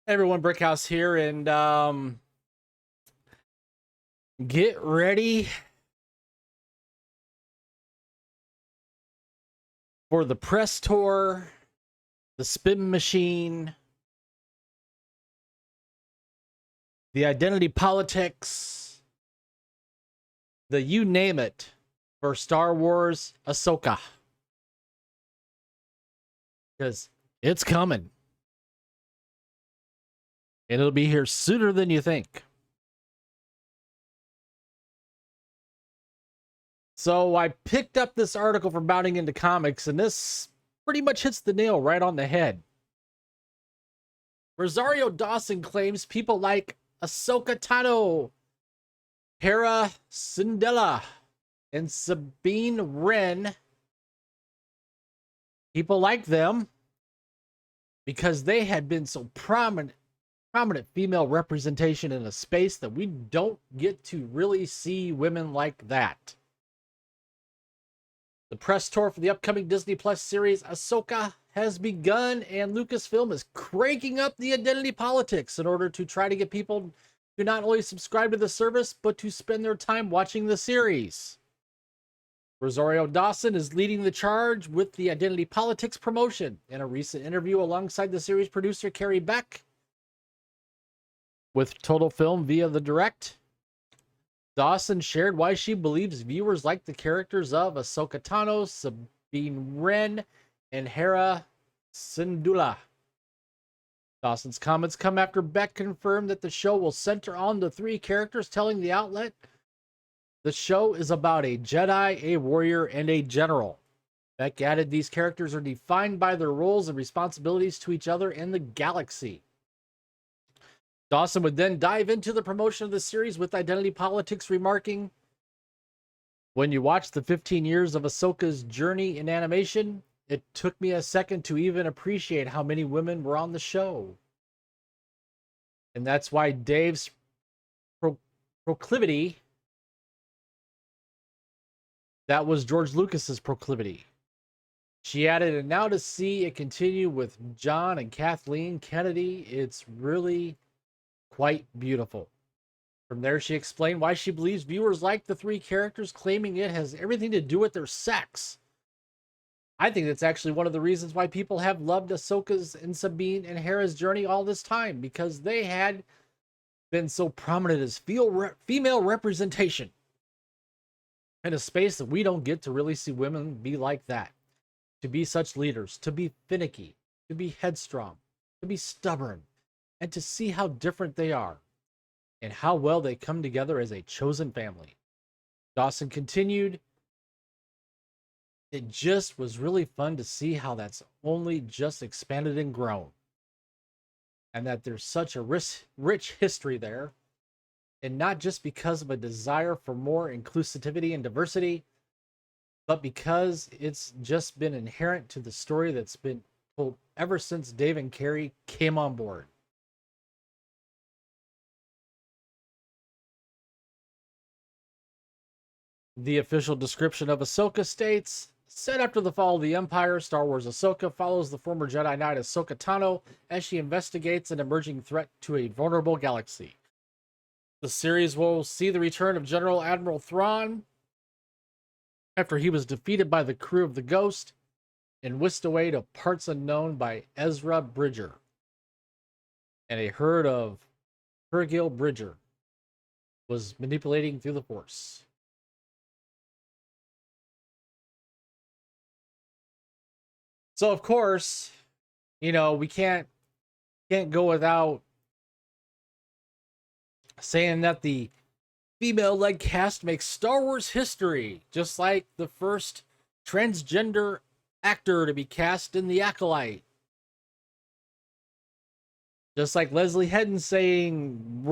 Hey everyone, Brickhouse here, and get ready for the press tour, the spin machine, the identity politics, the you name it for Star Wars Ahsoka. Because it's coming. And it'll be here sooner than you think. So I picked up this article from Bounding Into Comics, and this pretty much hits the nail right on the head. Rosario Dawson claims people like Ahsoka Tano, Hera Syndulla, and Sabine Wren, people like them because they had been so prominent female representation in a space that we don't get to really see women like that. The press tour for the upcoming DisneyPlus series Ahsoka has begun, and Lucasfilm is cranking up the identity politics in order to try to get people to not only subscribe to the service, but to spend their time watching the series. Rosario Dawson is leading the charge with the identity politics promotion. In a recent interview alongside the series producer Carrie Beck with Total Film via The Direct, Dawson shared why she believes viewers like the characters of Ahsoka Tano, Sabine Wren, and Hera Syndulla. Dawson's comments come after Beck confirmed that the show will center on the three characters, telling the outlet the show is about a Jedi, a warrior, and a general. Beck added these characters are defined by their roles and responsibilities to each other and the galaxy. Dawson would then dive into the promotion of the series with identity politics, remarking, "When you watch the 15 years of Ahsoka's journey in animation, it took me a second to even appreciate how many women were on the show. And that's why Dave's proclivity, that was George Lucas's proclivity." She added, "And now to see it continue with John and Kathleen Kennedy, it's really quite beautiful." From there, she explained why she believes viewers like the three characters, claiming it has everything to do with their sex. I think that's actually one of the reasons why people have loved Ahsoka's and Sabine and Hera's journey all this time, because they had been so prominent as female representation in a space that we don't get to really see women be like that, to be such leaders, to be finicky, to be headstrong, to be stubborn, and to see how different they are and how well they come together as a chosen family. Dawson continued, "It just was really fun to see how that's only just expanded and grown, and that there's such a rich history there, and not just because of a desire for more inclusivity and diversity, but because it's just been inherent to the story that's been told ever since Dave and Carrie came on board." The official description of Ahsoka states, "Set after the fall of the Empire, Star Wars Ahsoka follows the former Jedi Knight Ahsoka Tano as she investigates an emerging threat to a vulnerable galaxy. The series will see the return of General Admiral Thrawn after he was defeated by the crew of the Ghost and whisked away to parts unknown by Ezra Bridger and a herd of Pergil Bridger was manipulating through the Force." So of course, we can't go without saying that the female-led cast makes Star Wars history, just like the first transgender actor to be cast in The Acolyte. Just like Leslie Hedden saying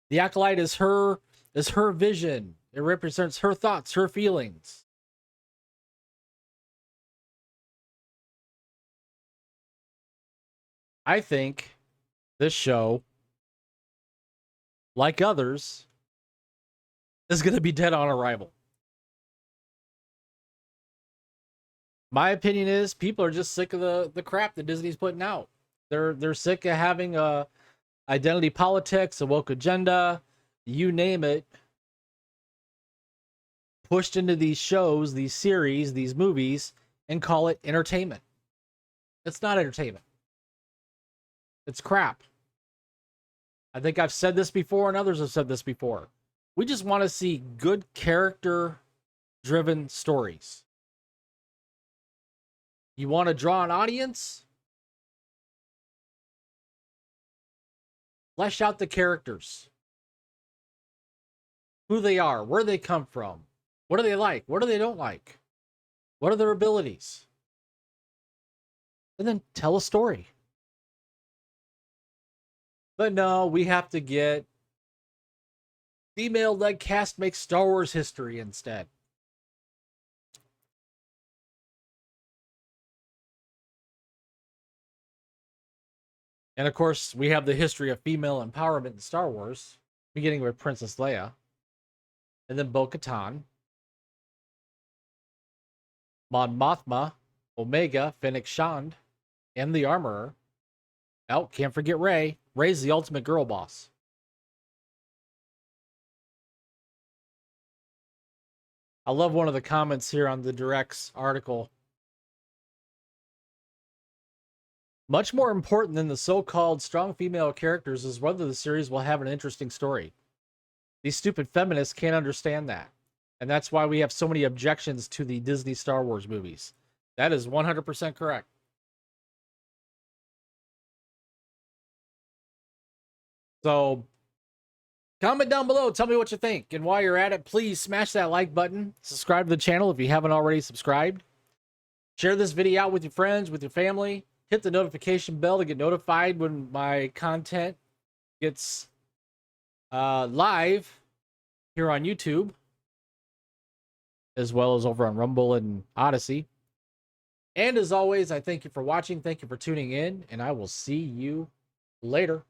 The Acolyte is her vision. It represents her thoughts, her feelings. I think this show, like others, is going to be dead on arrival. My opinion is people are just sick of the crap that Disney's putting out. They're sick of having a identity politics, a woke agenda, you name it, pushed into these shows, these series, these movies, and call it entertainment. It's not entertainment. It's crap. I think I've said this before, and others have said this before. We just want to see good character-driven stories. You want to draw an audience? Flesh out the characters. Who they are, where they come from, what do they like, what do they don't like, what are their abilities? And then tell a story. But no, we have to get female-led cast makes Star Wars history instead. And of course, we have the history of female empowerment in Star Wars, beginning with Princess Leia, and then Bo-Katan, Mon Mothma, Omega, Fennec Shand, and the Armorer. Oh, can't forget Rey. Rey's the ultimate girl boss. I love one of the comments here on the Direct's article. Much more important than the so-called strong female characters is whether the series will have an interesting story. These stupid feminists can't understand that. And that's why we have so many objections to the Disney Star Wars movies. That is 100% correct. So, comment down below. Tell me what you think. And while you're at it, please smash that like button. Subscribe to the channel if you haven't already subscribed. Share this video out with your friends, with your family. Hit the notification bell to get notified when my content gets live here on YouTube, as well as over on Rumble and Odyssey. And as always, I thank you for watching. Thank you for tuning in, and I will see you later.